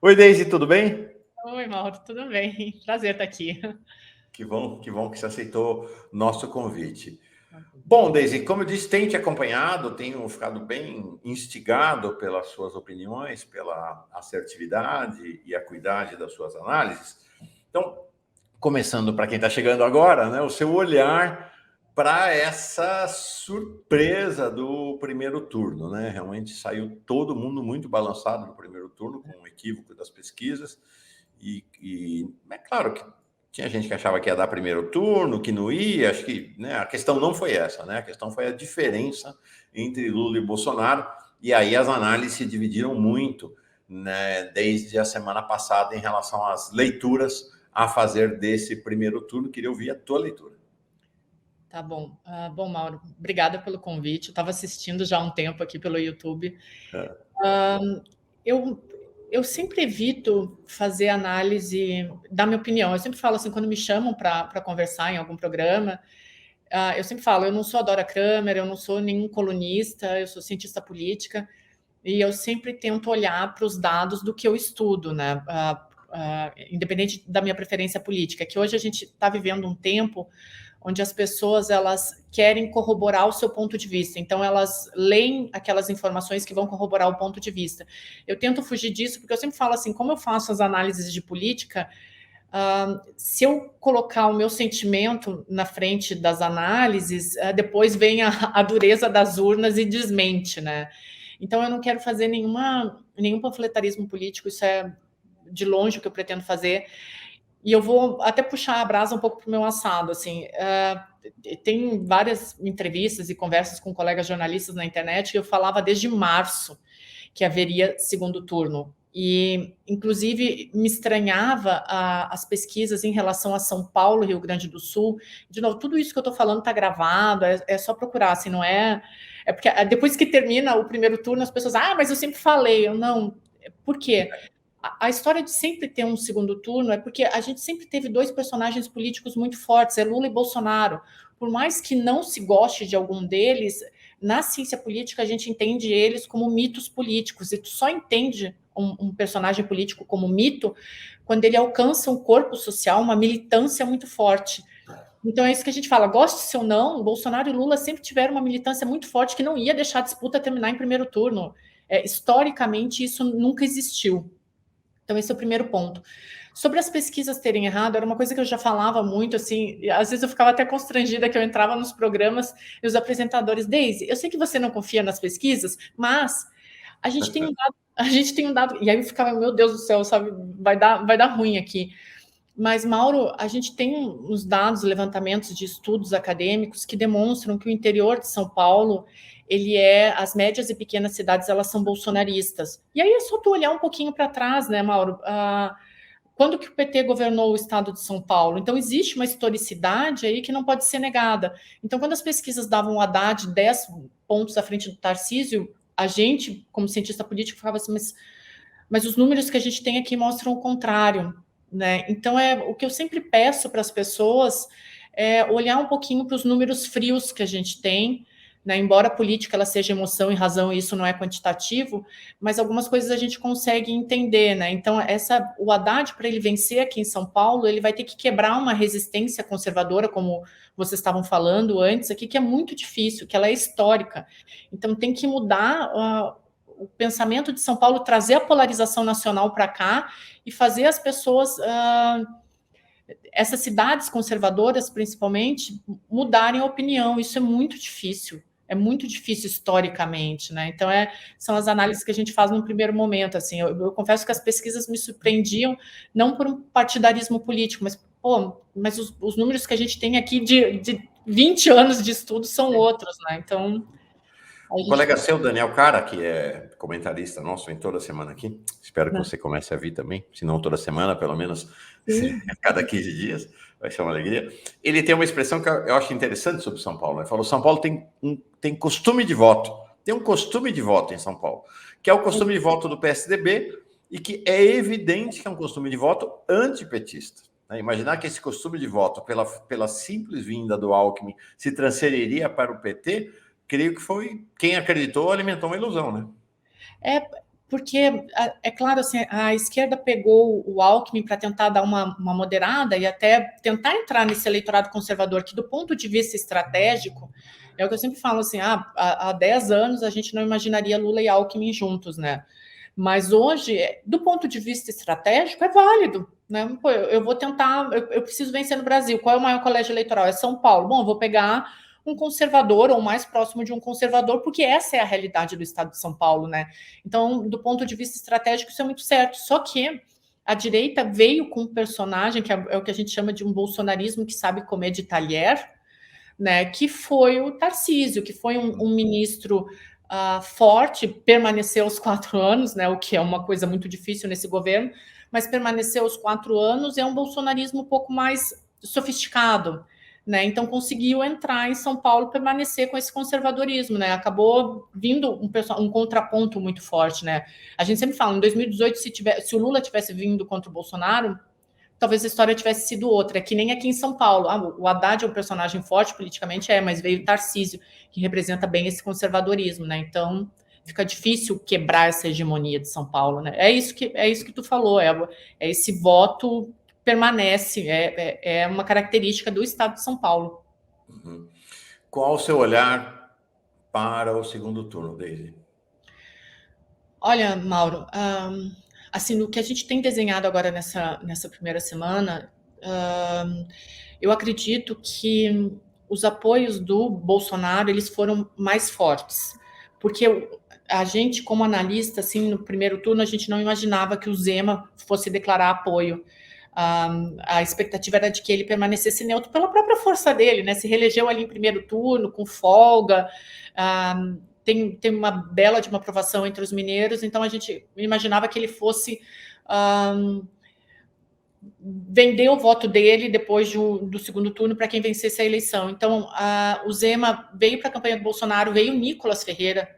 Oi, Deise, tudo bem? Oi, Mauro, tudo bem? Prazer estar aqui. Que bom que você aceitou nosso convite. Bom, Deise, como eu disse, tenho te acompanhado, tenho ficado bem instigado pelas suas opiniões, pela assertividade e acuidade das suas análises. Então, começando para quem está chegando agora, né, o seu olhar para essa surpresa do primeiro turno, né? Realmente saiu todo mundo muito balançado no primeiro turno, com o equívoco das pesquisas, e é claro que tinha gente que achava que ia dar primeiro turno, que não ia, acho que, né, a questão não foi essa, né? A questão foi a diferença entre Lula e Bolsonaro, e aí as análises se dividiram muito, né, desde a semana passada em relação às leituras a fazer desse primeiro turno. Queria ouvir a tua leitura. Tá bom. Bom, Mauro, obrigada pelo convite. Eu estava assistindo já há um tempo aqui pelo YouTube. É. Eu, eu sempre evito fazer análise da minha opinião. Eu sempre falo assim, quando me chamam para conversar em algum programa, eu sempre falo, eu não sou a Dora Kramer, eu não sou nenhum colunista, eu sou cientista política, e eu sempre tento olhar para os dados do que eu estudo, né? Independente da minha preferência política, que hoje a gente está vivendo um tempo onde as pessoas elas querem corroborar o seu ponto de vista, então elas leem aquelas informações que vão corroborar o ponto de vista. Eu tento fugir disso porque eu sempre falo assim, como eu faço as análises de política, se eu colocar o meu sentimento na frente das análises, depois vem a dureza das urnas e desmente, né? Então eu não quero fazer nenhum panfletarismo político, isso é de longe o que eu pretendo fazer. E eu vou até puxar a brasa um pouco para o meu assado, assim, tem várias entrevistas e conversas com colegas jornalistas na internet que eu falava desde março que haveria segundo turno. E, inclusive, me estranhava as pesquisas em relação a São Paulo, Rio Grande do Sul. De novo, tudo isso que eu estou falando está gravado, é só procurar, assim, não é... É porque depois que termina o primeiro turno, as pessoas, mas eu sempre falei. Eu não... Por quê? A história de sempre ter um segundo turno é porque a gente sempre teve dois personagens políticos muito fortes, é Lula e Bolsonaro. Por mais que não se goste de algum deles, na ciência política a gente entende eles como mitos políticos, e tu só entende um personagem político como mito quando ele alcança um corpo social, uma militância muito forte. Então é isso que a gente fala, goste-se ou não, Bolsonaro e Lula sempre tiveram uma militância muito forte que não ia deixar a disputa terminar em primeiro turno. Historicamente, isso nunca existiu. Então, esse é o primeiro ponto. Sobre as pesquisas terem errado, era uma coisa que eu já falava muito, assim, às vezes eu ficava até constrangida que eu entrava nos programas e os apresentadores, Deise, eu sei que você não confia nas pesquisas, mas a gente tem um dado, e aí eu ficava, meu Deus do céu, sabe, vai dar ruim aqui. Mas, Mauro, a gente tem uns dados, levantamentos de estudos acadêmicos que demonstram que o interior de São Paulo, as médias e pequenas cidades, elas são bolsonaristas. E aí é só tu olhar um pouquinho para trás, né, Mauro? Quando que o PT governou o estado de São Paulo? Então, existe uma historicidade aí que não pode ser negada. Então, quando as pesquisas davam o Haddad 10 pontos à frente do Tarcísio, a gente, como cientista político, ficava assim, mas os números que a gente tem aqui mostram o contrário, né? Então, o que eu sempre peço para as pessoas é olhar um pouquinho para os números frios que a gente tem, né? Embora a política ela seja emoção e razão, e isso não é quantitativo, mas algumas coisas a gente consegue entender, né? Então, o Haddad, para ele vencer aqui em São Paulo, ele vai ter que quebrar uma resistência conservadora, como vocês estavam falando antes aqui, que é muito difícil, que ela é histórica. Então, tem que mudar o pensamento de São Paulo, trazer a polarização nacional para cá e fazer as pessoas, essas cidades conservadoras, principalmente, mudarem a opinião. Isso é muito difícil historicamente, né? Então, são as análises que a gente faz no primeiro momento. Assim, eu confesso que as pesquisas me surpreendiam, não por um partidarismo político, mas os números que a gente tem aqui de 20 anos de estudo são outros, né? Então, Um colega seu, Daniel Cara, que é comentarista nosso, vem toda semana aqui. Espero que você comece a vir também, se não toda semana, pelo menos cada 15 dias, vai ser uma alegria. Ele tem uma expressão que eu acho interessante sobre São Paulo. Ele falou: São Paulo tem costume de voto, tem um costume de voto em São Paulo, que é o costume de voto do PSDB, e que é evidente que é um costume de voto antipetista. Imaginar que esse costume de voto, pela simples vinda do Alckmin, se transferiria para o PT, creio que foi quem acreditou alimentou uma ilusão, né? porque, é claro, assim, a esquerda pegou o Alckmin para tentar dar uma moderada e até tentar entrar nesse eleitorado conservador, que do ponto de vista estratégico, é o que eu sempre falo, assim, há 10 anos a gente não imaginaria Lula e Alckmin juntos, né? Mas hoje, do ponto de vista estratégico, é válido, né? Pô, eu vou tentar, eu preciso vencer no Brasil. Qual é o maior colégio eleitoral? É São Paulo. Bom, eu vou pegar um conservador ou mais próximo de um conservador, porque essa é a realidade do estado de São Paulo, né? Então, do ponto de vista estratégico, isso é muito certo. Só que a direita veio com um personagem que é o que a gente chama de um bolsonarismo que sabe comer de talher, né? Que foi o Tarcísio, que foi um ministro forte, permaneceu os 4 anos, né? O que é uma coisa muito difícil nesse governo, mas permaneceu os 4 anos e é um bolsonarismo um pouco mais sofisticado, né? Então conseguiu entrar em São Paulo, permanecer com esse conservadorismo, né? Acabou vindo um contraponto muito forte, né? A gente sempre fala, em 2018, se o Lula tivesse vindo contra o Bolsonaro, talvez a história tivesse sido outra, que nem aqui em São Paulo. O Haddad é um personagem forte politicamente, mas veio o Tarcísio, que representa bem esse conservadorismo, né? Então fica difícil quebrar essa hegemonia de São Paulo, né? É isso que tu falou, esse voto permanece, é uma característica do estado de São Paulo. Uhum. Qual o seu olhar para o segundo turno, Deise? Olha, Mauro, assim, no que a gente tem desenhado agora nessa primeira semana, eu acredito que os apoios do Bolsonaro, eles foram mais fortes, porque a gente, como analista, assim, no primeiro turno, a gente não imaginava que o Zema fosse declarar apoio. A expectativa era de que ele permanecesse neutro pela própria força dele, né? Se reelegeu ali em primeiro turno, com folga, tem uma bela de uma aprovação entre os mineiros, então a gente imaginava que ele fosse vender o voto dele depois do segundo turno para quem vencesse a eleição. Então, o Zema veio para a campanha do Bolsonaro, veio o Nicolas Ferreira,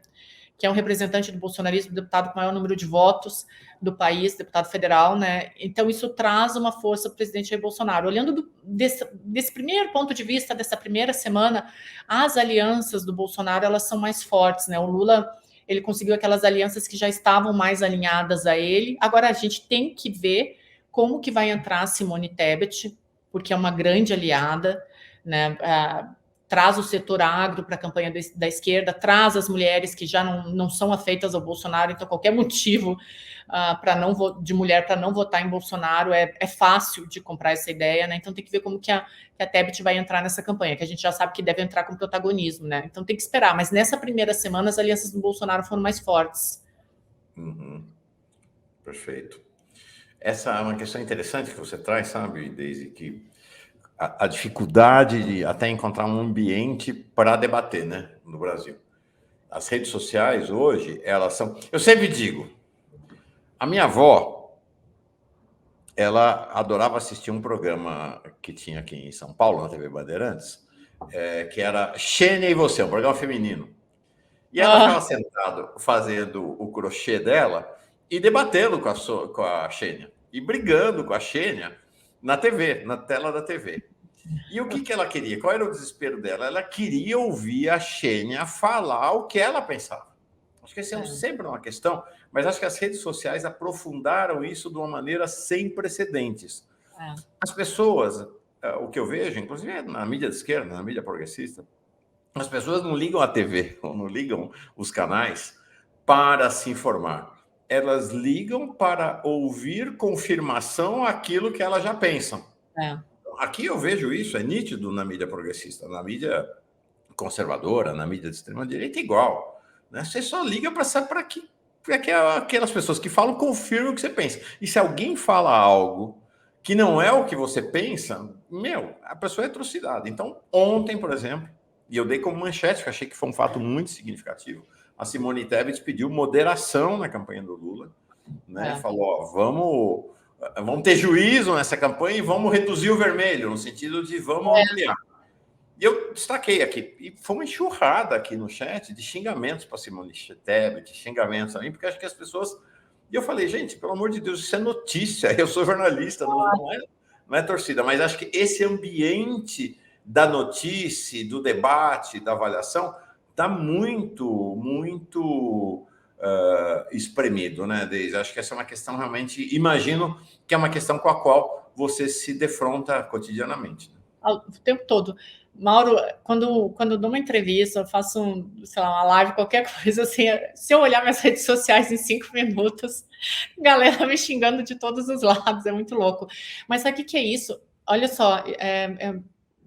que é um representante do bolsonarismo, deputado com o maior número de votos do país, deputado federal, né? Então, isso traz uma força para o presidente Jair Bolsonaro. Olhando desse primeiro ponto de vista, dessa primeira semana, as alianças do Bolsonaro, elas são mais fortes, né? O Lula, ele conseguiu aquelas alianças que já estavam mais alinhadas a ele. Agora, a gente tem que ver como que vai entrar a Simone Tebet, porque é uma grande aliada, né? Traz o setor agro para a campanha da esquerda, traz as mulheres que já não são afeitas ao Bolsonaro, então qualquer motivo de mulher para não votar em Bolsonaro é fácil de comprar essa ideia, né? Então tem que ver como que a Tebet vai entrar nessa campanha, que a gente já sabe que deve entrar com protagonismo, né? Então tem que esperar, mas nessa primeira semana as alianças do Bolsonaro foram mais fortes. Uhum. Perfeito. Essa é uma questão interessante que você traz, sabe, Deise, que a dificuldade de até encontrar um ambiente para debater, né, no Brasil. As redes sociais hoje, elas são... Eu sempre digo, a minha avó, ela adorava assistir um programa que tinha aqui em São Paulo, na TV Bandeirantes, que era Xênia e Você, um programa feminino. E ela ficava sentada fazendo o crochê dela e debatendo com a Xênia, e brigando com a Xênia na TV, na tela da TV. E o que ela queria? Qual era o desespero dela? Ela queria ouvir a Xênia falar o que ela pensava. Acho que esse é sempre uma questão, mas acho que as redes sociais aprofundaram isso de uma maneira sem precedentes. As pessoas, o que eu vejo, inclusive na mídia de esquerda, na mídia progressista, as pessoas não ligam a TV, ou não ligam os canais para se informar. Elas ligam para ouvir confirmação aquilo que elas já pensam. Aqui eu vejo isso, é nítido na mídia progressista, na mídia conservadora, na mídia de extrema-direita, igual. Né? Você só liga para saber para que aquelas pessoas que falam confirmam o que você pensa. E se alguém fala algo que não é o que você pensa, a pessoa é atrocidade. Então, ontem, por exemplo, e eu dei como manchete, que achei que foi um fato muito significativo, a Simone Tebet pediu moderação na campanha do Lula, né? Falou, vamos ter juízo nessa campanha e vamos reduzir o vermelho, no sentido de vamos ampliar. E eu destaquei aqui, e foi uma enxurrada aqui no chat de xingamentos para Simone Tebet, xingamentos a mim, porque acho que as pessoas... E eu falei, gente, pelo amor de Deus, isso é notícia, eu sou jornalista, não é torcida, mas acho que esse ambiente da notícia, do debate, da avaliação, está muito espremido, né, Deise? Acho que essa é uma questão realmente, imagino que é uma questão com a qual você se defronta cotidianamente. Né? O tempo todo. Mauro, quando eu dou uma entrevista, eu faço sei lá, uma live, qualquer coisa assim, se eu olhar minhas redes sociais em 5 minutos, galera me xingando de todos os lados, é muito louco. Mas sabe o que é isso? Olha só,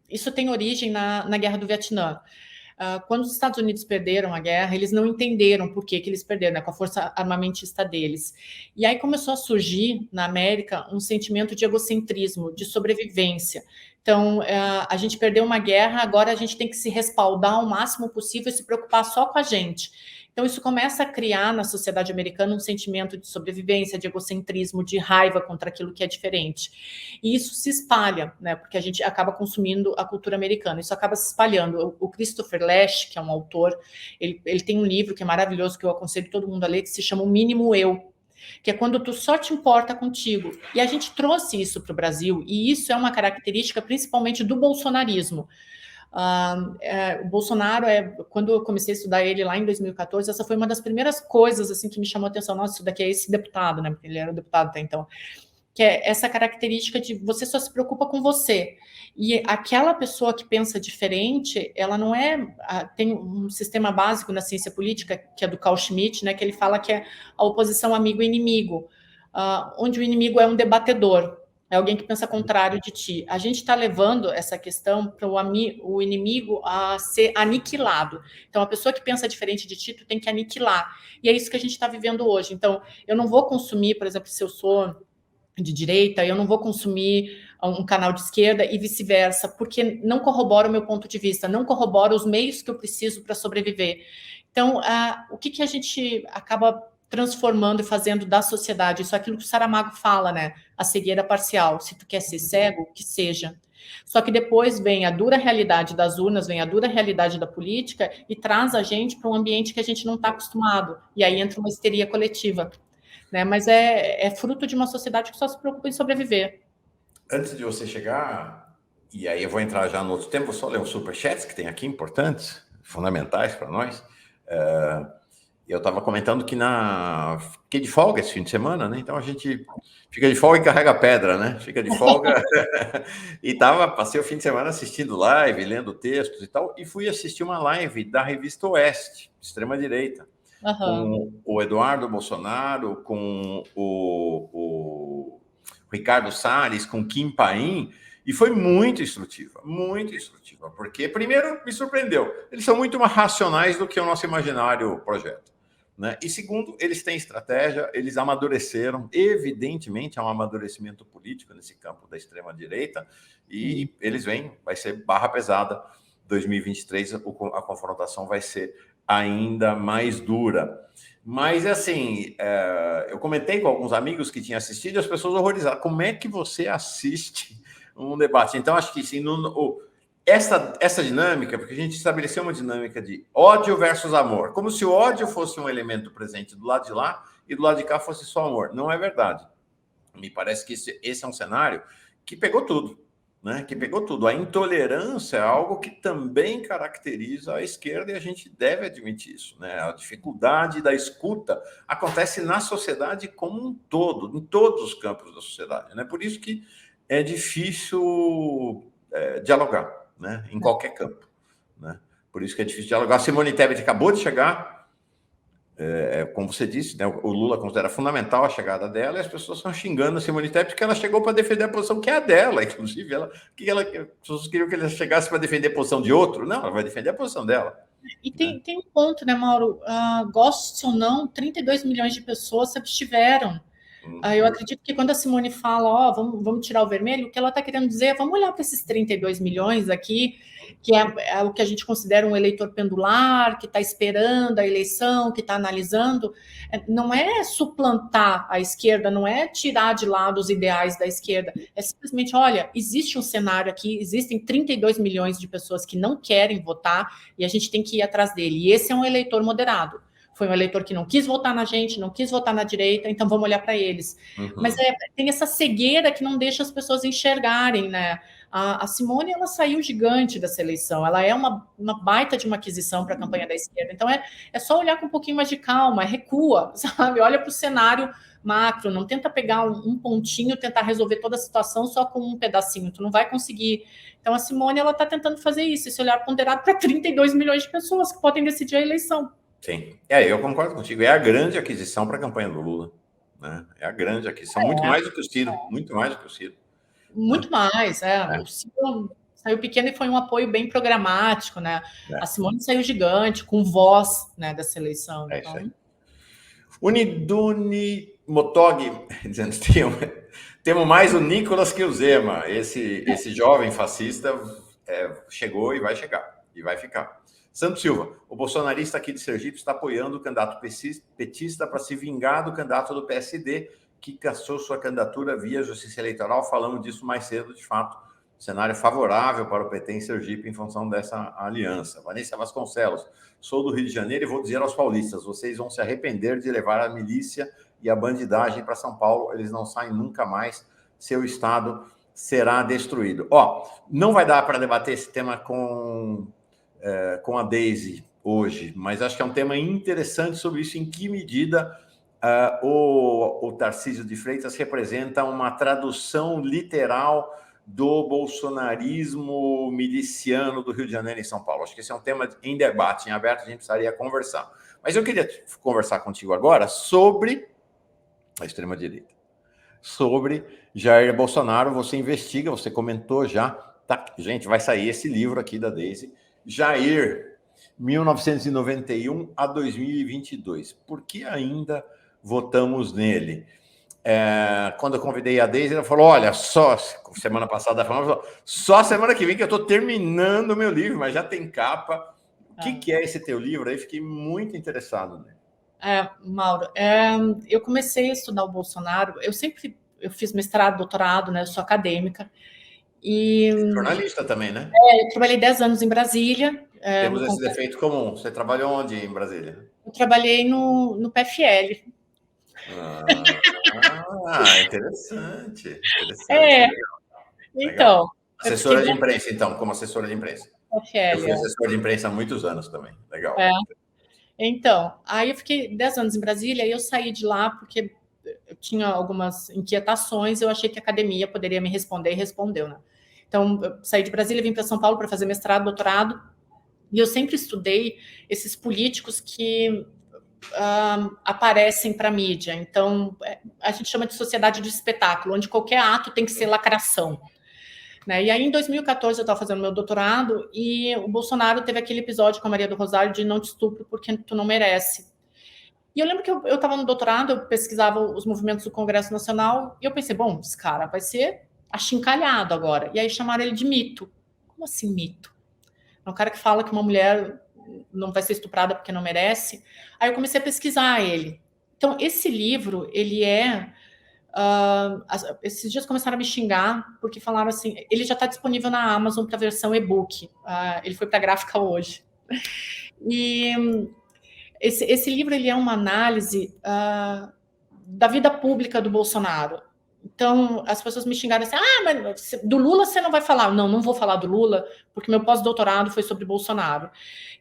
isso tem origem na Guerra do Vietnã. Quando os Estados Unidos perderam a guerra, eles não entenderam por que eles perderam, né, com a força armamentista deles. E aí começou a surgir na América um sentimento de egocentrismo, de sobrevivência. Então, a gente perdeu uma guerra, agora a gente tem que se respaldar o máximo possível e se preocupar só com a gente. Então, isso começa a criar na sociedade americana um sentimento de sobrevivência, de egocentrismo, de raiva contra aquilo que é diferente. E isso se espalha, né? Porque a gente acaba consumindo a cultura americana. Isso acaba se espalhando. O Christopher Lasch, que é um autor, ele tem um livro que é maravilhoso, que eu aconselho todo mundo a ler, que se chama O Mínimo Eu, que é quando tu só te importa contigo. E a gente trouxe isso para o Brasil, e isso é uma característica principalmente do bolsonarismo. O Bolsonaro, quando eu comecei a estudar ele lá em 2014, essa foi uma das primeiras coisas assim que me chamou a atenção. Nossa, isso daqui é esse deputado, né? Porque ele era um deputado até então. Que é essa característica de você só se preocupa com você. E aquela pessoa que pensa diferente, ela não é... Tem um sistema básico na ciência política, que é do Carl Schmitt, né? Que ele fala que é a oposição amigo e inimigo, onde o inimigo é um debatedor, é alguém que pensa contrário de ti. A gente está levando essa questão para o inimigo a ser aniquilado. Então, a pessoa que pensa diferente de ti, tu tem que aniquilar. E é isso que a gente está vivendo hoje. Então, eu não vou consumir, por exemplo, se eu sou de direita, eu não vou consumir um canal de esquerda e vice-versa, porque não corrobora o meu ponto de vista, não corrobora os meios que eu preciso para sobreviver. Então, o que a gente acaba transformando e fazendo da sociedade? Isso é aquilo que o Saramago fala, né? A cegueira parcial. Se tu quer ser cego, que seja. Só que depois vem a dura realidade das urnas, vem a dura realidade da política e traz a gente para um ambiente que a gente não está acostumado. E aí entra uma histeria coletiva. Né? Mas é fruto de uma sociedade que só se preocupa em sobreviver. Antes de você chegar, e aí eu vou entrar já no outro tempo, vou só ler os superchats que tem aqui, importantes, fundamentais para nós. Eu estava comentando que fiquei de folga esse fim de semana, né? Então a gente fica de folga e carrega pedra, né? Fica de folga. E passei o fim de semana assistindo live, lendo textos e tal, e fui assistir uma live da revista Oeste, extrema-direita. Com o Eduardo Bolsonaro, com o Ricardo Salles, com Kim Paim, e foi muito instrutiva, porque, primeiro, me surpreendeu, eles são muito mais racionais do que o nosso imaginário projeto, né? E segundo, eles têm estratégia, eles amadureceram, evidentemente há um amadurecimento político nesse campo da extrema-direita, e eles vêm, vai ser barra pesada, 2023 a confrontação vai ser ainda mais dura. Mas, assim, eu comentei com alguns amigos que tinham assistido e as pessoas horrorizaram. Como é que você assiste um debate? Então, acho que sim, essa dinâmica, porque a gente estabeleceu uma dinâmica de ódio versus amor, como se o ódio fosse um elemento presente do lado de lá e do lado de cá fosse só amor. Não é verdade. Me parece que esse é um cenário que pegou tudo. Né, que pegou tudo. A intolerância é algo que também caracteriza a esquerda e a gente deve admitir isso. Né? A dificuldade da escuta acontece na sociedade como um todo, em todos os campos da sociedade. Né? Por isso que é difícil dialogar, né? Em qualquer campo. Né? Por isso que é difícil dialogar. A Simone Tebet acabou de chegar. Como você disse, né, o Lula considera fundamental a chegada dela e as pessoas estão xingando a Simone Tebet porque ela chegou para defender a posição que é a dela, inclusive. As pessoas queriam que ela chegasse para defender a posição de outro. Não, ela vai defender a posição dela. E tem um ponto, né, Mauro? Goste ou não, 32 milhões de pessoas se abstiveram. Eu acredito que quando a Simone fala, vamos tirar o vermelho, o que ela está querendo dizer é, vamos olhar para esses 32 milhões aqui, que é o que a gente considera um eleitor pendular, que está esperando a eleição, que está analisando. Não é suplantar a esquerda, não é tirar de lado os ideais da esquerda, é simplesmente, olha, existe um cenário aqui, existem 32 milhões de pessoas que não querem votar e a gente tem que ir atrás dele. E esse é um eleitor moderado. Foi um eleitor que não quis votar na gente, não quis votar na direita, então vamos olhar para eles. Mas tem essa cegueira que não deixa as pessoas enxergarem, né, A Simone, ela saiu gigante dessa eleição, ela é uma baita de uma aquisição para a campanha da esquerda, então é só olhar com um pouquinho mais de calma, recua, sabe? Olha para o cenário macro, não tenta pegar um pontinho, tentar resolver toda a situação só com um pedacinho, tu não vai conseguir. Então a Simone, ela está tentando fazer isso, esse olhar ponderado para 32 milhões de pessoas que podem decidir a eleição. Sim, eu concordo contigo, é a grande aquisição para a campanha do Lula, né? É a grande aquisição, muito mais do que o Ciro, muito mais do que o Ciro. Muito mais, O Ciro saiu pequeno e foi um apoio bem programático, né? A Simone saiu gigante, com voz, né, dessa eleição. É isso aí. Uniduni Motog, dizendo que temos mais o Nicolas que o Zema. Esse jovem fascista chegou e vai chegar, e vai ficar. Santos Silva, o bolsonarista aqui de Sergipe está apoiando o candidato petista para se vingar do candidato do PSD, que cassou sua candidatura via justiça eleitoral. Falamos disso mais cedo, de fato. Cenário favorável para o PT em Sergipe em função dessa aliança. Vanessa Vasconcelos, sou do Rio de Janeiro e vou dizer aos paulistas, vocês vão se arrepender de levar a milícia e a bandidagem para São Paulo, eles não saem nunca mais, seu estado será destruído. Não vai dar para debater esse tema com a Daisy hoje, mas acho que é um tema interessante sobre isso, em que medida o Tarcísio de Freitas representa uma tradução literal do bolsonarismo miliciano do Rio de Janeiro em São Paulo. Acho que esse é um tema em debate, em aberto, a gente precisaria conversar. Mas eu queria conversar contigo agora sobre a extrema-direita, sobre Jair Bolsonaro. Você investiga, você comentou já, tá? Gente, vai sair esse livro aqui da Daisy, Jair, 1991 a 2022. Por que ainda votamos nele? Quando eu convidei a Daisy, ela falou, olha, só semana passada, só semana que vem que eu estou terminando o meu livro, mas já tem capa. O que é esse teu livro? Aí fiquei muito interessado nele. Mauro, eu comecei a estudar o Bolsonaro, eu fiz mestrado, doutorado, né, eu sou acadêmica. E jornalista também, né? Eu trabalhei 10 anos em Brasília. Temos esse defeito comum. Você trabalhou onde em Brasília? Eu trabalhei no PFL. Interessante. Então. Assessora de imprensa, então, como assessora de imprensa. PFL, eu fui assessora de imprensa há muitos anos também. Legal. Então, aí eu fiquei 10 anos em Brasília e eu saí de lá porque eu tinha algumas inquietações, eu achei que a academia poderia me responder e respondeu, né? Então, eu saí de Brasília, vim para São Paulo para fazer mestrado, doutorado, e eu sempre estudei esses políticos que aparecem para a mídia. Então, a gente chama de sociedade de espetáculo, onde qualquer ato tem que ser lacração. Né? E aí, em 2014, eu estava fazendo meu doutorado e o Bolsonaro teve aquele episódio com a Maria do Rosário de não te estupro porque tu não merece. E eu lembro que eu estava no doutorado, eu pesquisava os movimentos do Congresso Nacional e eu pensei, bom, esse cara vai ser achincalhado agora. E aí chamaram ele de mito. Como assim mito? É um cara que fala que uma mulher não vai ser estuprada porque não merece. Aí eu comecei a pesquisar ele. Então, esse livro, ele esses dias começaram a me xingar, porque falaram assim, ele já está disponível na Amazon para a versão e-book. Ele foi para a gráfica hoje. E esse livro, ele é uma análise da vida pública do Bolsonaro. Então, as pessoas me xingaram assim, mas do Lula você não vai falar. Não vou falar do Lula, porque meu pós-doutorado foi sobre Bolsonaro.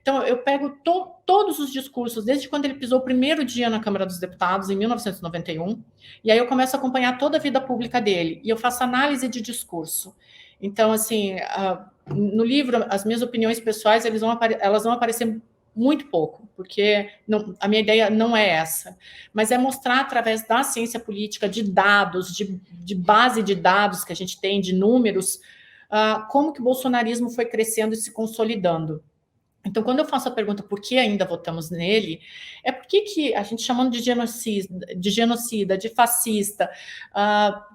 Então, eu pego todos os discursos, desde quando ele pisou o primeiro dia na Câmara dos Deputados, em 1991, e aí eu começo a acompanhar toda a vida pública dele, e eu faço análise de discurso. Então, assim, no livro, as minhas opiniões pessoais, elas vão aparecer muito pouco, porque a minha ideia não é essa, mas é mostrar através da ciência política, de dados, de base de dados que a gente tem, de números, como que o bolsonarismo foi crescendo e se consolidando. Então, quando eu faço a pergunta por que ainda votamos nele, é porque que a gente chamando de genocida, de fascista,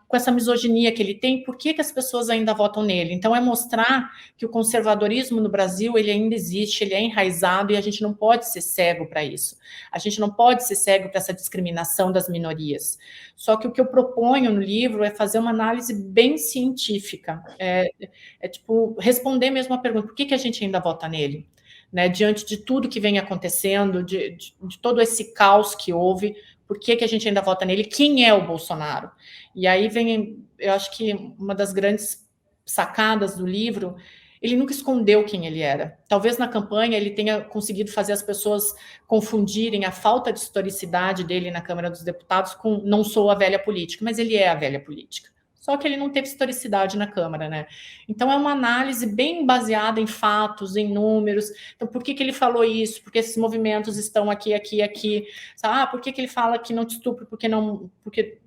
com essa misoginia que ele tem, por que as pessoas ainda votam nele? Então, é mostrar que o conservadorismo no Brasil, ele ainda existe, ele é enraizado e a gente não pode ser cego para isso. A gente não pode ser cego para essa discriminação das minorias. Só que o que eu proponho no livro é fazer uma análise bem científica, tipo, responder mesmo a pergunta, por que a gente ainda vota nele? Né, diante de tudo que vem acontecendo, de todo esse caos que houve, por que a gente ainda vota nele? Quem é o Bolsonaro? E aí vem, eu acho que uma das grandes sacadas do livro, ele nunca escondeu quem ele era. Talvez na campanha ele tenha conseguido fazer as pessoas confundirem a falta de historicidade dele na Câmara dos Deputados com não sou a velha política, mas ele é a velha política. Só que ele não teve historicidade na Câmara, né? Então é uma análise bem baseada em fatos, em números. Então, por que ele falou isso? Porque esses movimentos estão aqui, aqui, aqui. Ah, por que ele fala que não te estupro porque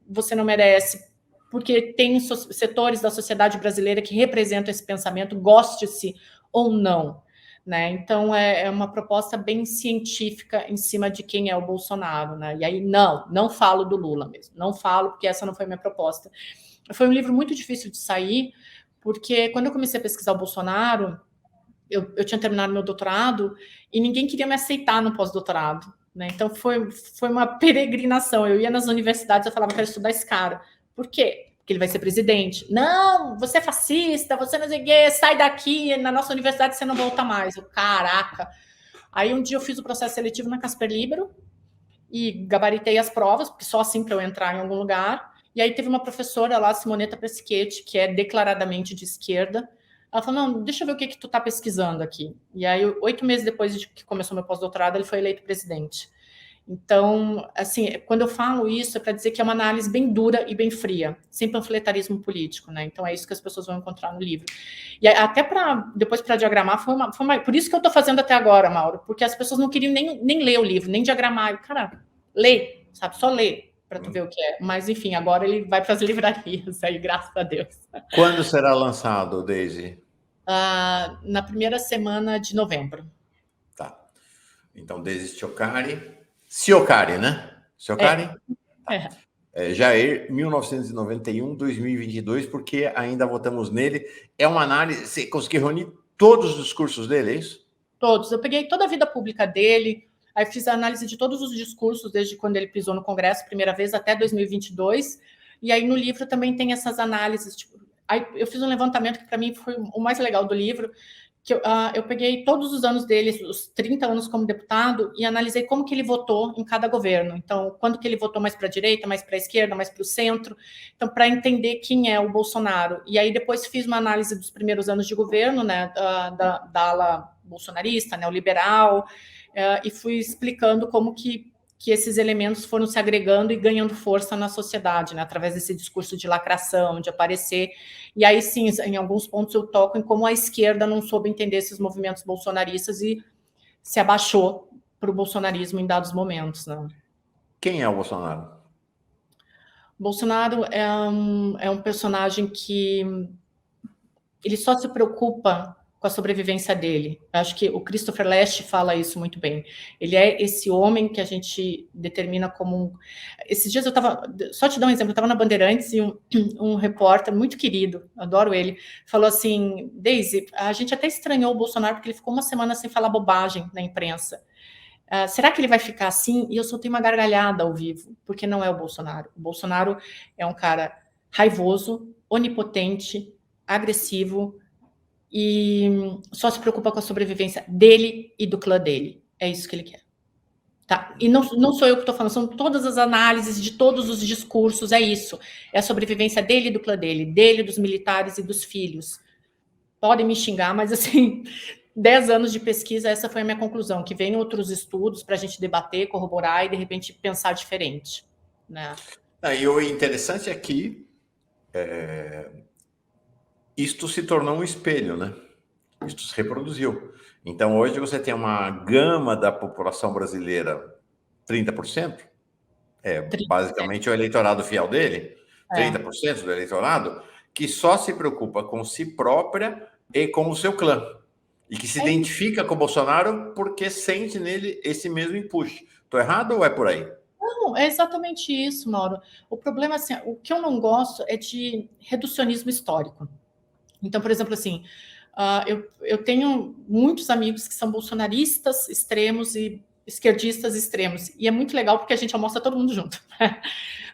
você não merece? Porque tem setores da sociedade brasileira que representam esse pensamento, goste-se ou não. Né? Então, é uma proposta bem científica em cima de quem é o Bolsonaro. Né? E aí, não falo do Lula mesmo. Não falo, porque essa não foi a minha proposta. Foi um livro muito difícil de sair, porque quando eu comecei a pesquisar o Bolsonaro, eu tinha terminado meu doutorado e ninguém queria me aceitar no pós-doutorado. Né? Então, foi uma peregrinação. Eu ia nas universidades e falava, quero estudar esse cara. Por quê? Porque ele vai ser presidente. Não, você é fascista, você não sei o quê, sai daqui, na nossa universidade você não volta mais. Caraca! Aí um dia eu fiz o processo seletivo na Casper Libero e gabaritei as provas, porque só assim para eu entrar em algum lugar. E aí teve uma professora lá, Simoneta Pesquete, que é declaradamente de esquerda. Ela falou, não, deixa eu ver o que tu tá pesquisando aqui. E aí, 8 meses depois de que começou meu pós-doutorado, ele foi eleito presidente. Então, assim, quando eu falo isso, é para dizer que é uma análise bem dura e bem fria, sem panfletarismo político, né? Então, é isso que as pessoas vão encontrar no livro. E até depois para diagramar, por isso que eu estou fazendo até agora, Mauro, porque as pessoas não queriam nem ler o livro, nem diagramar. Cara, lê, sabe? Só lê para tu ver o que é. Mas, enfim, agora ele vai para as livrarias, aí, graças a Deus. Quando será lançado, Daisy? Na primeira semana de novembro. Tá. Então, Daisy Ciocari, né? Ciocari? É. Tá. Jair, 1991-2022, porque ainda votamos nele. É uma análise, você conseguiu reunir todos os discursos dele, é isso? Todos. Eu peguei toda a vida pública dele, aí fiz a análise de todos os discursos, desde quando ele pisou no Congresso, primeira vez, até 2022. E aí no livro também tem essas análises. Tipo, aí eu fiz um levantamento que para mim foi o mais legal do livro, que eu peguei todos os anos dele, os 30 anos como deputado, e analisei como que ele votou em cada governo. Então, quando que ele votou mais para a direita, mais para a esquerda, mais para o centro. Então, para entender quem é o Bolsonaro. E aí depois fiz uma análise dos primeiros anos de governo, né, da ala bolsonarista, neoliberal, e fui explicando como que esses elementos foram se agregando e ganhando força na sociedade, né, através desse discurso de lacração, de aparecer. E aí, sim, em alguns pontos eu toco em como a esquerda não soube entender esses movimentos bolsonaristas e se abaixou para o bolsonarismo em dados momentos. Né? Quem é o Bolsonaro? Bolsonaro é um personagem que ele só se preocupa com a sobrevivência dele. Acho que o Christopher Lasch fala isso muito bem. Ele é esse homem que a gente determina como... Esses dias eu estava... Só te dar um exemplo. Eu estava na Bandeirantes e um repórter muito querido, adoro ele, falou assim, Daisy, a gente até estranhou o Bolsonaro porque ele ficou uma semana sem falar bobagem na imprensa. Será que ele vai ficar assim? E eu soltei uma gargalhada ao vivo, porque não é o Bolsonaro. O Bolsonaro é um cara raivoso, onipotente, agressivo, e só se preocupa com a sobrevivência dele e do clã dele. É isso que ele quer. Tá? E não sou eu que estou falando, são todas as análises de todos os discursos, é isso. É a sobrevivência dele e do clã dele, dos militares e dos filhos. Podem me xingar, mas assim, 10 anos de pesquisa, essa foi a minha conclusão, que vem outros estudos para a gente debater, corroborar e, de repente, pensar diferente. Né? E o interessante é que isto se tornou um espelho, né? Isto se reproduziu. Então, hoje você tem uma gama da população brasileira, 30%, basicamente o eleitorado fiel dele, 30% do eleitorado, que só se preocupa com si própria e com o seu clã. E que se identifica com o Bolsonaro porque sente nele esse mesmo empuxo. Estou errado ou é por aí? Não, é exatamente isso, Mauro. O problema, assim, o que eu não gosto é de reducionismo histórico. Então, por exemplo, assim, eu tenho muitos amigos que são bolsonaristas extremos e esquerdistas extremos, e é muito legal porque a gente almoça todo mundo junto.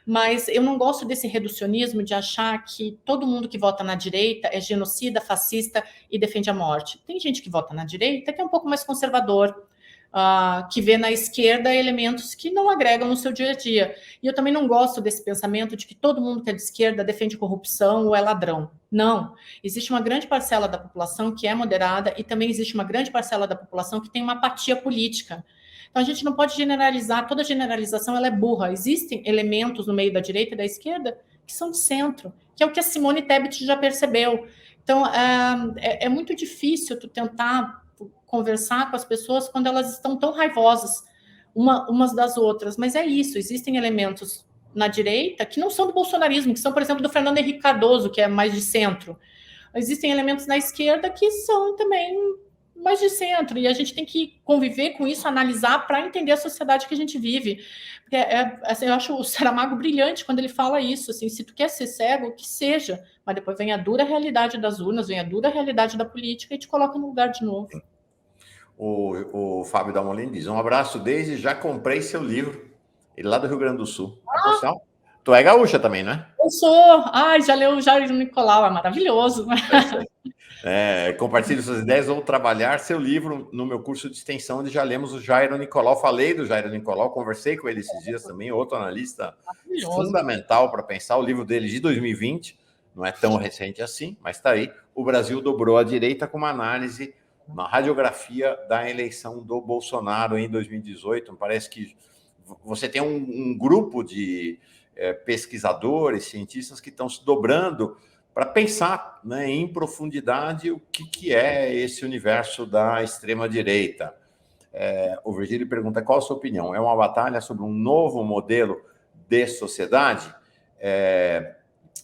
Mas eu não gosto desse reducionismo de achar que todo mundo que vota na direita é genocida, fascista e defende a morte. Tem gente que vota na direita que é um pouco mais conservador, que vê na esquerda elementos que não agregam no seu dia a dia. E eu também não gosto desse pensamento de que todo mundo que é de esquerda defende corrupção ou é ladrão. Não. Existe uma grande parcela da população que é moderada e também existe uma grande parcela da população que tem uma apatia política. Então, a gente não pode generalizar, toda generalização ela é burra. Existem elementos no meio da direita e da esquerda que são de centro, que é o que a Simone Tebet já percebeu. Então, é muito difícil tu tentar conversar com as pessoas quando elas estão tão raivosas umas das outras. Mas é isso, existem elementos na direita que não são do bolsonarismo, que são, por exemplo, do Fernando Henrique Cardoso, que é mais de centro. Existem elementos na esquerda que são também mais de centro, e a gente tem que conviver com isso, analisar para entender a sociedade que a gente vive. Porque assim, eu acho o Saramago brilhante quando ele fala isso, assim, se tu quer ser cego, que seja, mas depois vem a dura realidade das urnas, vem a dura realidade da política e te coloca no lugar de novo. O Fábio Dalmolin diz, um abraço desde, já comprei seu livro, ele lá do Rio Grande do Sul. Tu é gaúcha também, né? Eu sou. Já leu o Jairo Nicolau, é maravilhoso. Compartilhe suas ideias ou trabalhar seu livro no meu curso de extensão, onde já lemos o Jairo Nicolau. Falei do Jairo Nicolau, conversei com ele esses dias também, outro analista fundamental para pensar. O livro dele de 2020, não é tão recente assim, mas está aí. O Brasil dobrou a direita, com uma análise, uma radiografia da eleição do Bolsonaro em 2018. Parece que você tem um grupo de pesquisadores, cientistas que estão se dobrando para pensar, né, em profundidade o que é esse universo da extrema-direita. O Virgílio pergunta qual a sua opinião. É uma batalha sobre um novo modelo de sociedade?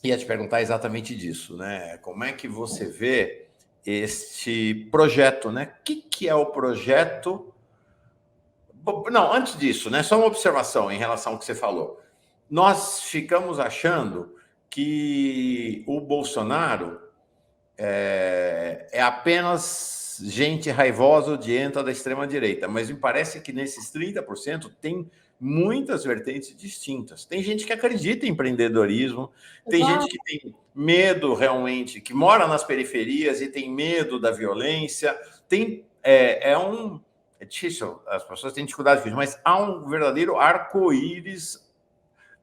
Ia te perguntar exatamente disso, né? Como é que você vê este projeto, né? O que é o projeto? Não, antes disso, né? Só uma observação em relação ao que você falou. Nós ficamos achando que o Bolsonaro é apenas gente raivosa odienta da extrema-direita, mas me parece que nesses 30% tem muitas vertentes distintas. Tem gente que acredita em empreendedorismo, tem gente que tem medo realmente, que mora nas periferias e tem medo da violência, é difícil, as pessoas têm dificuldade com isso, mas há um verdadeiro arco-íris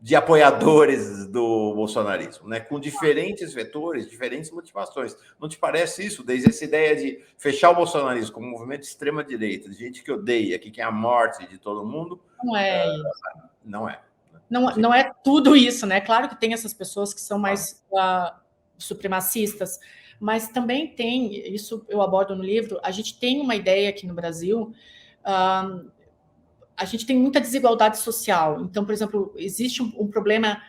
de apoiadores do bolsonarismo, né? Com diferentes vetores, diferentes motivações. Não te parece isso? Desde essa ideia de fechar o bolsonarismo como um movimento de extrema-direita, de gente que odeia, que quer a morte de todo mundo? Não é isso. Não é. Não é tudo isso, né? Claro que tem essas pessoas que são mais supremacistas, mas também tem, isso eu abordo no livro, a gente tem uma ideia aqui no Brasil, a gente tem muita desigualdade social. Então, por exemplo, existe um problema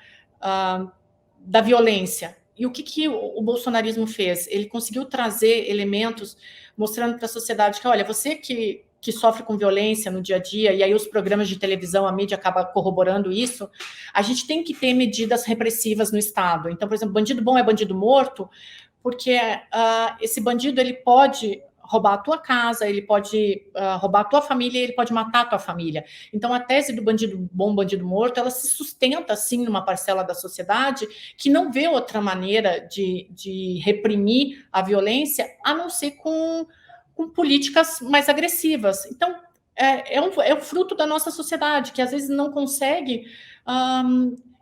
da violência. E o que o bolsonarismo fez? Ele conseguiu trazer elementos mostrando para a sociedade que, olha, você que sofre com violência no dia a dia, e aí os programas de televisão, a mídia acaba corroborando isso, a gente tem que ter medidas repressivas no Estado. Então, por exemplo, bandido bom é bandido morto, porque esse bandido ele pode roubar a tua casa, ele pode roubar a tua família, ele pode matar a tua família. Então, a tese do bandido bom, bandido morto, ela se sustenta, assim, numa parcela da sociedade que não vê outra maneira de reprimir a violência, a não ser com políticas mais agressivas. Então, é um fruto da nossa sociedade, que às vezes não consegue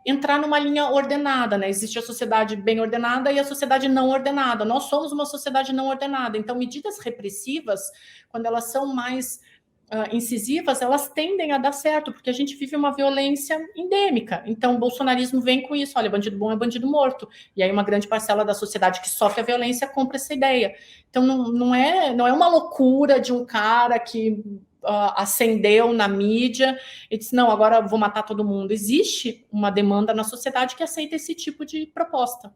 entrar numa linha ordenada, né? Existe a sociedade bem ordenada e a sociedade não ordenada. Nós somos uma sociedade não ordenada. Então, medidas repressivas, quando elas são mais incisivas, elas tendem a dar certo, porque a gente vive uma violência endêmica. Então, o bolsonarismo vem com isso, olha, bandido bom é bandido morto. E aí uma grande parcela da sociedade que sofre a violência compra essa ideia. Então, não é uma loucura de um cara que acendeu na mídia e disse, não, agora eu vou matar todo mundo. Existe uma demanda na sociedade que aceita esse tipo de proposta.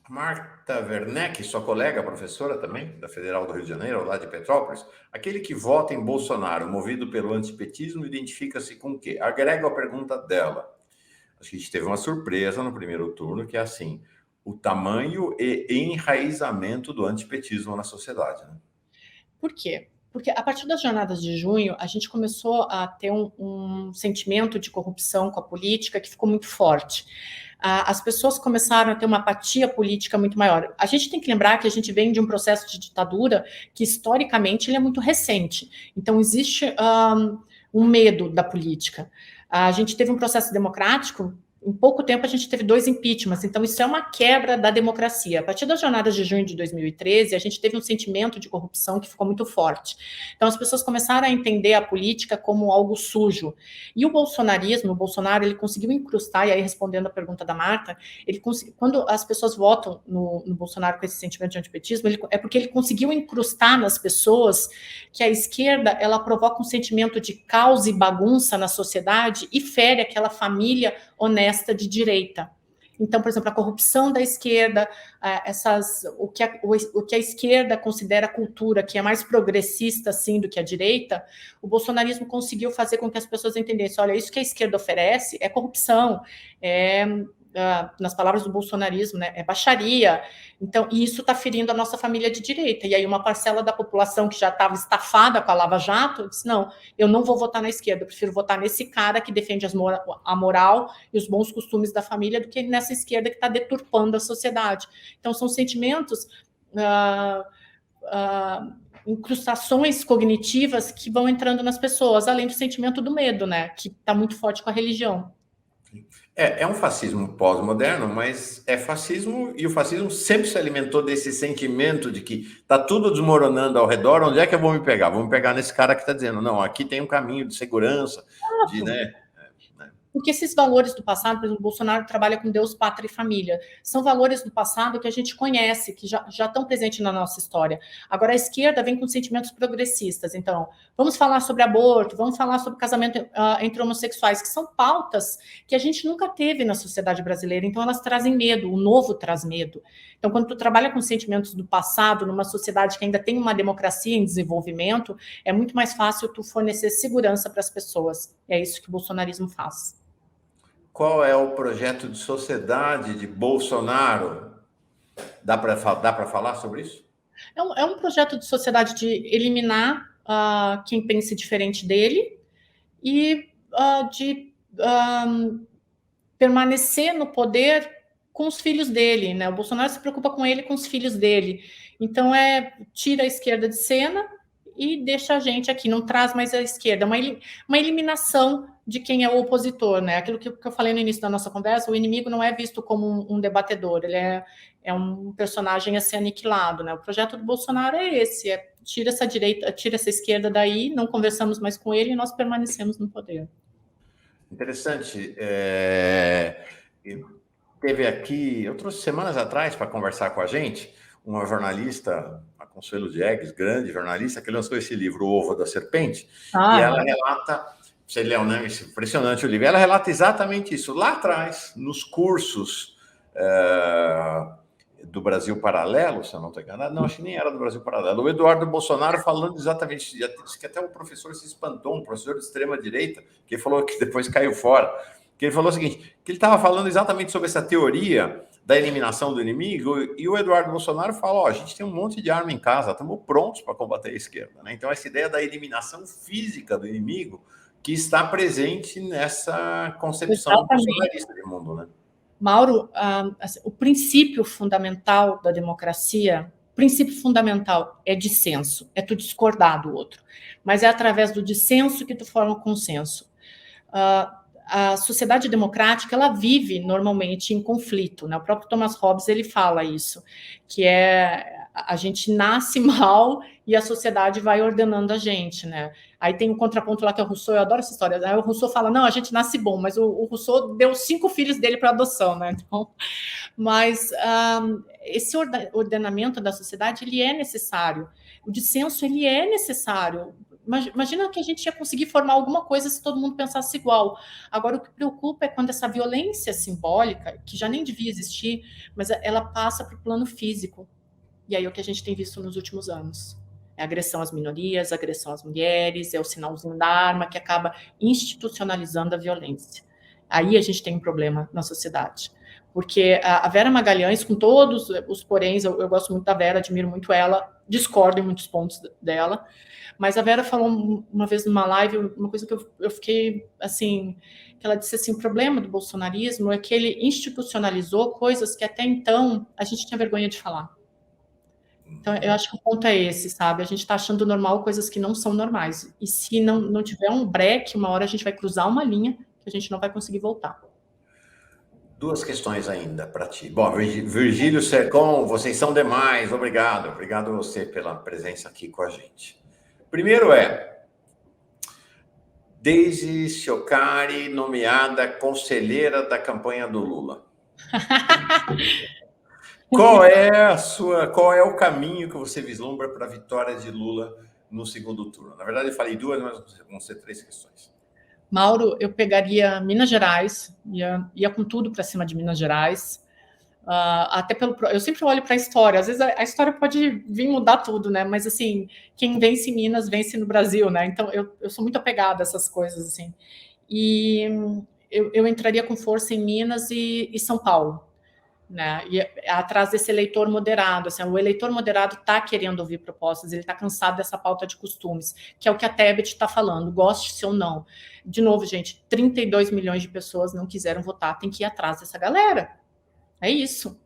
Marta Werneck, sua colega, professora também, da Federal do Rio de Janeiro, lá de Petrópolis, aquele que vota em Bolsonaro, movido pelo antipetismo, identifica-se com o quê? Agrego a pergunta dela. Acho que a gente teve uma surpresa no primeiro turno, que é assim, o tamanho e enraizamento do antipetismo na sociedade. Né? Por quê? Porque a partir das jornadas de junho, a gente começou a ter um sentimento de corrupção com a política que ficou muito forte. as pessoas começaram a ter uma apatia política muito maior. A gente tem que lembrar que a gente vem de um processo de ditadura que, historicamente, ele é muito recente. Então, existe um medo da política. A gente teve um processo democrático. Em pouco tempo, a gente teve 2 impeachments, então isso é uma quebra da democracia. A partir das jornadas de junho de 2013, a gente teve um sentimento de corrupção que ficou muito forte. Então, as pessoas começaram a entender a política como algo sujo. E o Bolsonaro, ele conseguiu incrustar, e aí respondendo a pergunta da Marta, quando as pessoas votam no Bolsonaro com esse sentimento de antipetismo, é porque ele conseguiu incrustar nas pessoas que a esquerda, ela provoca um sentimento de caos e bagunça na sociedade e fere aquela família honesta de direita. Então, por exemplo, a corrupção da esquerda, o que a esquerda considera cultura, que é mais progressista assim do que a direita, o bolsonarismo conseguiu fazer com que as pessoas entendessem, olha, isso que a esquerda oferece é corrupção, nas palavras do bolsonarismo, né, é baixaria. Então, e isso está ferindo a nossa família de direita. E aí uma parcela da população que já estava estafada com a Lava Jato disse, não, eu não vou votar na esquerda, eu prefiro votar nesse cara que defende a moral e os bons costumes da família do que nessa esquerda que está deturpando a sociedade. Então, são sentimentos, incrustações cognitivas que vão entrando nas pessoas, além do sentimento do medo, né, que está muito forte com a religião. É um fascismo pós-moderno, mas é fascismo, e o fascismo sempre se alimentou desse sentimento de que está tudo desmoronando ao redor, onde é que eu vou me pegar? Vou me pegar nesse cara que está dizendo, não, aqui tem um caminho de segurança, de, né? Porque esses valores do passado, por exemplo, o Bolsonaro trabalha com Deus, pátria e família. São valores do passado que a gente conhece, que já estão presentes na nossa história. Agora, a esquerda vem com sentimentos progressistas. Então, vamos falar sobre aborto, vamos falar sobre casamento entre homossexuais, que são pautas que a gente nunca teve na sociedade brasileira. Então, elas trazem medo, o novo traz medo. Então, quando tu trabalha com sentimentos do passado, numa sociedade que ainda tem uma democracia em desenvolvimento, é muito mais fácil tu fornecer segurança para as pessoas. É isso que o bolsonarismo faz. Qual é o projeto de sociedade de Bolsonaro? Dá para falar sobre isso? É um projeto de sociedade de eliminar quem pense diferente dele e de permanecer no poder com os filhos dele, né? O Bolsonaro se preocupa com ele, com os filhos dele. Então, tira a esquerda de cena e deixa a gente aqui, não traz mais a esquerda. Uma eliminação de quem é o opositor, né? Aquilo que eu falei no início da nossa conversa, o inimigo não é visto como um debatedor, ele é um personagem a ser aniquilado, né? O projeto do Bolsonaro é esse, tira essa direita, tira essa esquerda daí, não conversamos mais com ele e nós permanecemos no poder. Interessante. Teve aqui, eu trouxe semanas atrás para conversar com a gente, uma jornalista, a Consuelo Diegues, grande jornalista, que lançou esse livro, O Ovo da Serpente, e ela relata, você leu, né? Impressionante o livro, ela relata exatamente isso. Lá atrás, nos cursos do Brasil Paralelo, se eu não estou enganado, não, acho que nem era do Brasil Paralelo, o Eduardo Bolsonaro falando exatamente, disse que até o professor se espantou, um professor de extrema-direita, que falou que depois caiu fora, que ele falou o seguinte, que ele estava falando exatamente sobre essa teoria da eliminação do inimigo, e o Eduardo Bolsonaro falou, a gente tem um monte de arma em casa, estamos prontos para combater a esquerda, né? Então, essa ideia da eliminação física do inimigo que está presente nessa concepção bolsonarista de mundo, né? Mauro, o princípio fundamental da democracia, princípio fundamental é dissenso, é tu discordar do outro, mas é através do dissenso que tu forma o consenso. A sociedade democrática, ela vive normalmente em conflito, né? O próprio Thomas Hobbes, ele fala isso, que a gente nasce mal e a sociedade vai ordenando a gente, né? Aí tem um contraponto lá que é o Rousseau, eu adoro essa história, aí o Rousseau fala, não, a gente nasce bom, mas o Rousseau deu 5 filhos dele para adoção, né? Então, mas esse ordenamento da sociedade, ele é necessário, o dissenso, ele é necessário. Imagina que a gente ia conseguir formar alguma coisa se todo mundo pensasse igual. Agora, o que preocupa é quando essa violência simbólica, que já nem devia existir, mas ela passa para o plano físico. E aí é o que a gente tem visto nos últimos anos. É agressão às minorias, agressão às mulheres, é o sinalzinho da arma que acaba institucionalizando a violência. Aí a gente tem um problema na sociedade. Porque a Vera Magalhães, com todos os poréns, eu gosto muito da Vera, admiro muito ela, discordo em muitos pontos dela, mas a Vera falou uma vez numa live, uma coisa que eu fiquei, assim, que ela disse assim, o problema do bolsonarismo é que ele institucionalizou coisas que até então a gente tinha vergonha de falar. Então, eu acho que o ponto é esse, sabe? A gente está achando normal coisas que não são normais. E se não tiver um breque, uma hora a gente vai cruzar uma linha que a gente não vai conseguir voltar. Duas questões ainda para ti. Bom, Virgílio Sercon, vocês são demais. Obrigado. Obrigado a você pela presença aqui com a gente. Primeiro Deise Chiocari, nomeada conselheira da campanha do Lula. Qual é o caminho que você vislumbra para a vitória de Lula no segundo turno? Na verdade, eu falei duas, mas vão ser 3 questões. Mauro, eu pegaria Minas Gerais, ia com tudo para cima de Minas Gerais. Até eu sempre olho para a história. Às vezes a história pode vir mudar tudo, né? Mas assim, quem vence em Minas vence no Brasil, né? Então eu sou muito apegada a essas coisas assim. E eu entraria com força em Minas e São Paulo. Né? E atrás desse eleitor moderado, assim, o eleitor moderado está querendo ouvir propostas, ele está cansado dessa pauta de costumes, que é o que a Tebet está falando, goste-se ou não. De novo, gente, 32 milhões de pessoas não quiseram votar, tem que ir atrás dessa galera. É isso.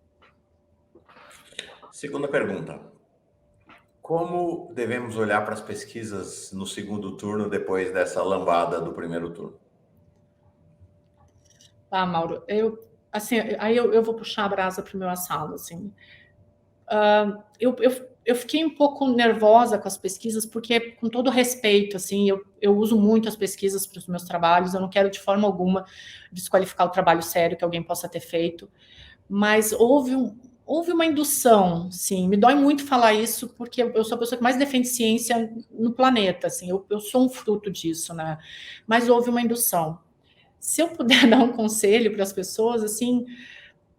Segunda pergunta. Como devemos olhar para as pesquisas no segundo turno depois dessa lambada do primeiro turno? Mauro, aí eu vou puxar a brasa para o meu assado, assim. Eu fiquei um pouco nervosa com as pesquisas, porque, com todo respeito, assim, eu uso muito as pesquisas para os meus trabalhos, eu não quero de forma alguma desqualificar o trabalho sério que alguém possa ter feito, mas houve uma indução, sim, me dói muito falar isso, porque eu sou a pessoa que mais defende ciência no planeta, assim, eu sou um fruto disso, né? Mas houve uma indução. Se eu puder dar um conselho para as pessoas, assim,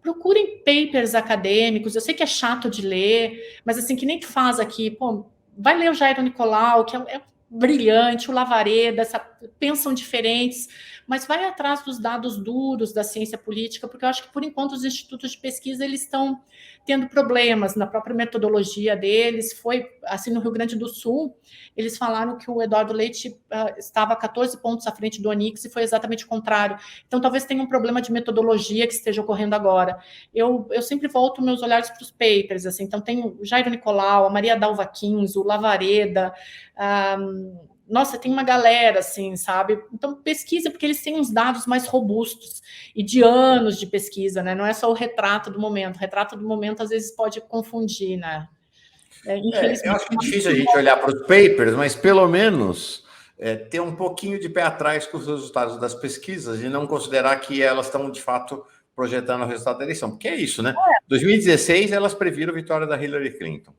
procurem papers acadêmicos. Eu sei que é chato de ler, mas assim, que nem tu faz aqui, pô, vai ler o Jairo Nicolau, que é brilhante, o Lavareda, pensam diferentes, mas vai atrás dos dados duros da ciência política, porque eu acho que, por enquanto, os institutos de pesquisa eles estão tendo problemas na própria metodologia deles. Foi assim no Rio Grande do Sul, eles falaram que o Eduardo Leite estava 14 pontos à frente do Onix e foi exatamente o contrário. Então, talvez tenha um problema de metodologia que esteja ocorrendo agora. Eu sempre volto meus olhares para os papers, assim. Então, tem o Jairo Nicolau, a Maria Dalva Quinzo, o Lavareda, nossa, tem uma galera, assim, sabe? Então, pesquisa, porque eles têm uns dados mais robustos e de anos de pesquisa, né? Não é só o retrato do momento. O retrato do momento, às vezes, pode confundir, né? Eu acho que é difícil a gente olhar para os papers, mas pelo menos ter um pouquinho de pé atrás com os resultados das pesquisas e não considerar que elas estão, de fato, projetando o resultado da eleição. Porque é isso, né? 2016, elas previram a vitória da Hillary Clinton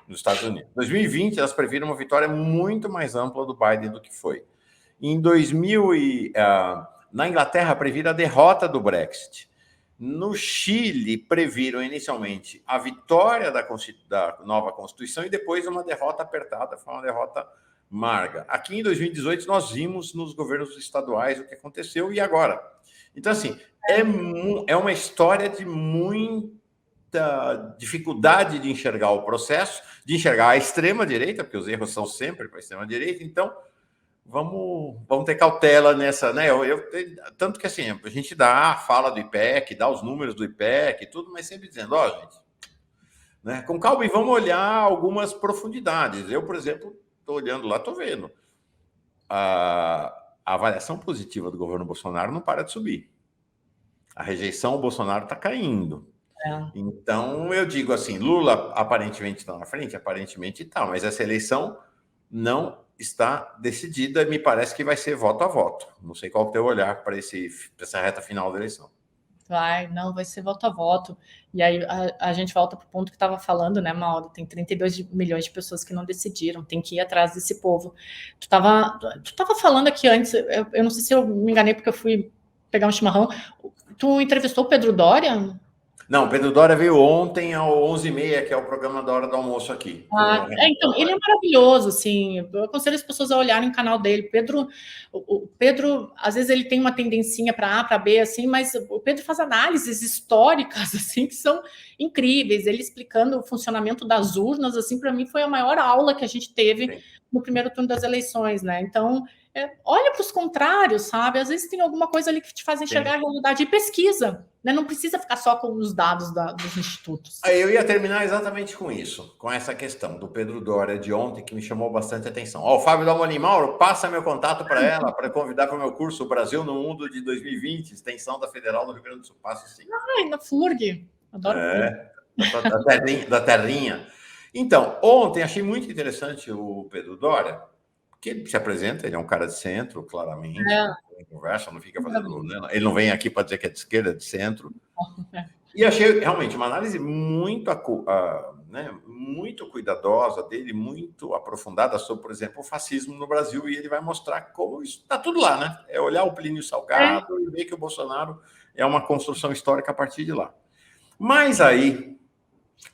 nos Estados Unidos. 2020, elas previram uma vitória muito mais ampla do Biden do que foi. Em na Inglaterra, previram a derrota do Brexit. No Chile, previram inicialmente a vitória da nova Constituição e depois uma derrota apertada, foi uma derrota amarga. Aqui em 2018, nós vimos nos governos estaduais o que aconteceu e agora. Então, assim, é uma história de muita dificuldade de enxergar o processo, de enxergar a extrema-direita, porque os erros são sempre para a extrema-direita, então vamos ter cautela nessa, né? Tanto que assim, a gente fala do IPEC, dá os números do IPEC e tudo, mas sempre dizendo, gente, né? Com calma e vamos olhar algumas profundidades. Eu, por exemplo, estou olhando lá, estou vendo. A avaliação positiva do governo Bolsonaro não para de subir. A rejeição ao Bolsonaro está caindo. Então, eu digo assim, Lula aparentemente está na frente, aparentemente está, mas essa eleição não está decidida, me parece que vai ser voto a voto. Não sei qual é o teu olhar para essa reta final da eleição. Vai ser voto a voto. E aí a gente volta para o ponto que estava falando, né, Mauro? Tem 32 milhões de pessoas que não decidiram, tem que ir atrás desse povo. Tu tava falando aqui antes, eu não sei se eu me enganei porque eu fui pegar um chimarrão. Tu entrevistou o Pedro Doria? Não, Pedro Doria veio ontem ao 11h30, que é o programa da hora do almoço aqui. Então, ele é maravilhoso, assim, eu aconselho as pessoas a olharem o canal dele. O Pedro, às vezes ele tem uma tendencinha para A, para B, assim, mas o Pedro faz análises históricas, assim, que são incríveis. Ele explicando o funcionamento das urnas, assim, para mim foi a maior aula que a gente teve no primeiro turno das eleições, né? Então, olha para os contrários, sabe? Às vezes tem alguma coisa ali que te faz enxergar a realidade e pesquisa, né? Não precisa ficar só com os dados dos institutos. Eu ia terminar exatamente com isso, com essa questão do Pedro Doria de ontem, que me chamou bastante atenção. O Fábio Dalmoni, Mauro, passa meu contato para ela, para convidar para o meu curso o Brasil no Mundo de 2020, extensão da Federal do Rio Grande do Sul. Passo sim. Ai, na FURG. Adoro FURG. Da terrinha. Então, ontem achei muito interessante o Pedro Doria, que ele se apresenta, ele é um cara de centro, claramente, conversa, não fica fazendo... Né? Ele não vem aqui para dizer que é de esquerda, é de centro. E achei realmente uma análise muito, né, muito cuidadosa dele, muito aprofundada sobre, por exemplo, o fascismo no Brasil, e ele vai mostrar como isso está tudo lá, né? É olhar o Plínio Salgado e ver que o Bolsonaro é uma construção histórica a partir de lá. Mas aí,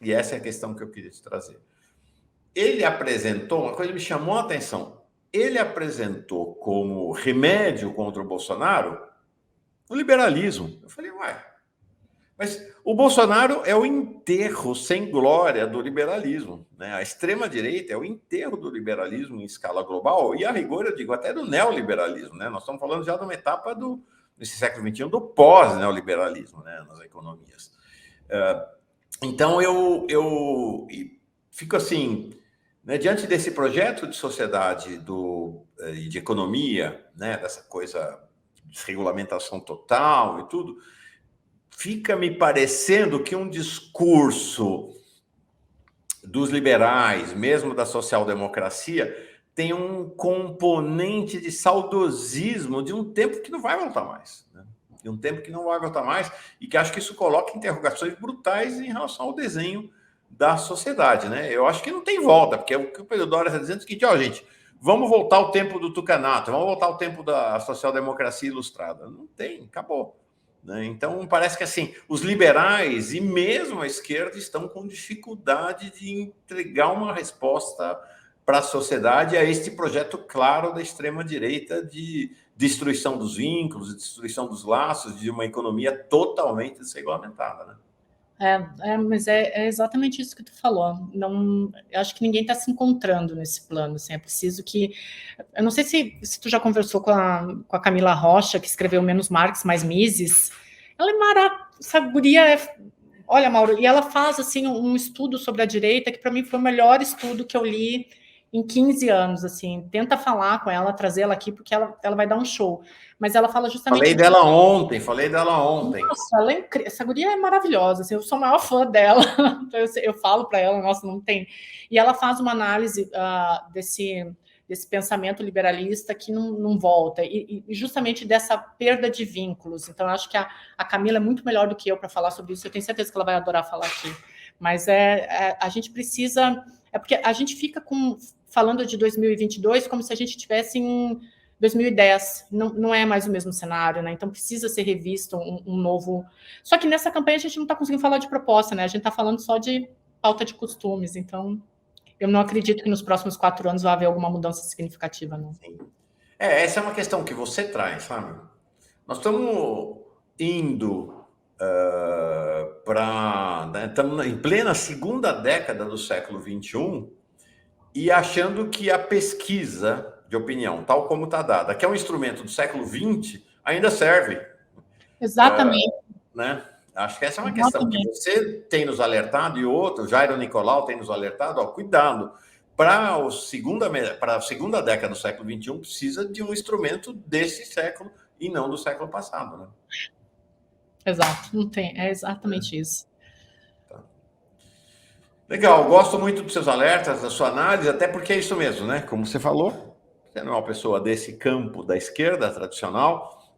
e essa é a questão que eu queria te trazer, ele apresentou, uma coisa que me chamou a atenção, ele apresentou como remédio contra o Bolsonaro o liberalismo. Eu falei, uai, mas o Bolsonaro é o enterro sem glória do liberalismo, né? A extrema-direita é o enterro do liberalismo em escala global, e a rigor, eu digo, até do neoliberalismo, né? Nós estamos falando já de uma etapa nesse século XXI, do pós-neoliberalismo, né? Nas economias. Então, eu fico assim, né? Diante desse projeto de sociedade e de economia, né? Dessa coisa de desregulamentação total e tudo, fica me parecendo que um discurso dos liberais, mesmo da social-democracia, tem um componente de saudosismo de um tempo que não vai voltar mais, né? De um tempo que não vai voltar mais, e que acho que isso coloca interrogações brutais em relação ao desenho da sociedade, né? Eu acho que não tem volta, porque o que o Pedro Doria está dizendo é o seguinte, gente, vamos voltar ao tempo do tucanato, vamos voltar ao tempo da social-democracia ilustrada. Não tem, acabou. Então, parece que assim, os liberais e mesmo a esquerda estão com dificuldade de entregar uma resposta para a sociedade a este projeto claro da extrema-direita de destruição dos vínculos, destruição dos laços, de uma economia totalmente desregulamentada, né? Mas é exatamente isso que tu falou. Não, eu acho que ninguém está se encontrando nesse plano. Assim, é preciso que... Eu não sei se tu já conversou com a Camila Rocha, que escreveu Menos Marx, Mais Mises. Ela é maravilhosa. Essa guria olha, Mauro, e ela faz assim, um estudo sobre a direita, que para mim foi o melhor estudo que eu li em 15 anos. Assim. Tenta falar com ela, trazer ela aqui, porque ela vai dar um show. Mas ela fala justamente... Falei dela ontem. Nossa, essa guria é maravilhosa, assim, eu sou a maior fã dela, então eu falo para ela, nossa, não tem... E ela faz uma análise desse pensamento liberalista que não volta, e justamente dessa perda de vínculos. Então, eu acho que a Camila é muito melhor do que eu para falar sobre isso, eu tenho certeza que ela vai adorar falar aqui. Mas a gente precisa... É porque a gente fica falando de 2022 como se a gente tivesse em 2010, não é mais o mesmo cenário, né? Então precisa ser revisto um novo... Só que nessa campanha a gente não está conseguindo falar de proposta, né? A gente está falando só de pauta de costumes, então eu não acredito que nos próximos 4 anos vai haver alguma mudança significativa, não. Sim. Essa é uma questão que você traz, sabe? Nós estamos indo estamos em plena segunda década do século XXI e achando que a pesquisa de opinião, tal como está dada, que é um instrumento do século XX, ainda serve. Exatamente. Né? Acho que essa é uma questão que você tem nos alertado, e outro, Jairo Nicolau tem nos alertado, cuidado, para a segunda década do século XXI, precisa de um instrumento desse século e não do século passado. Né? Exato, não tem, é exatamente isso. Tá. Legal, gosto muito dos seus alertas, da sua análise, até porque é isso mesmo, né? Como você falou, você não é uma pessoa desse campo da esquerda tradicional,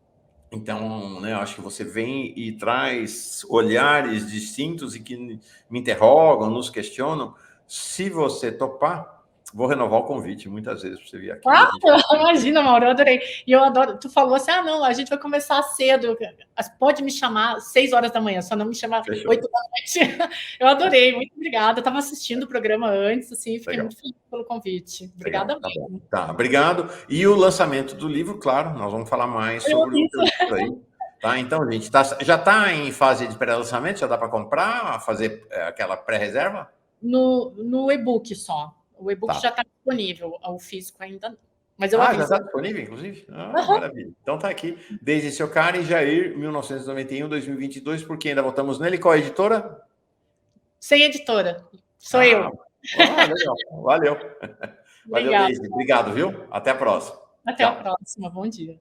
então, né, acho que você vem e traz olhares distintos e que me interrogam, nos questionam. Se você topar, Vou renovar o convite muitas vezes para você vir aqui. Ah, imagina, Mauro, eu adorei. E eu adoro. Tu falou assim: não, a gente vai começar cedo. Pode me chamar 6 horas da manhã, só não me chamar 8 da noite. Eu adorei, muito obrigada. Eu estava assistindo o programa antes, assim, fiquei muito feliz pelo convite. Obrigada mesmo. Tá, obrigado. E o lançamento do livro, claro, nós vamos falar mais sobre o livro aí. Tá, então, gente, já está em fase de pré-lançamento? Já dá para comprar, fazer aquela pré-reserva? No e-book só. O e-book já está disponível, o físico ainda não. Mas eu já está disponível, inclusive? Maravilha. Então tá aqui. Desde Socari e Jair, 1991-2022, porque ainda votamos nele. Qual é a editora? Sem editora. Sou eu. Legal. Valeu. Valeu, Deise. Obrigado, viu? Até a próxima. Até a próxima. Bom dia.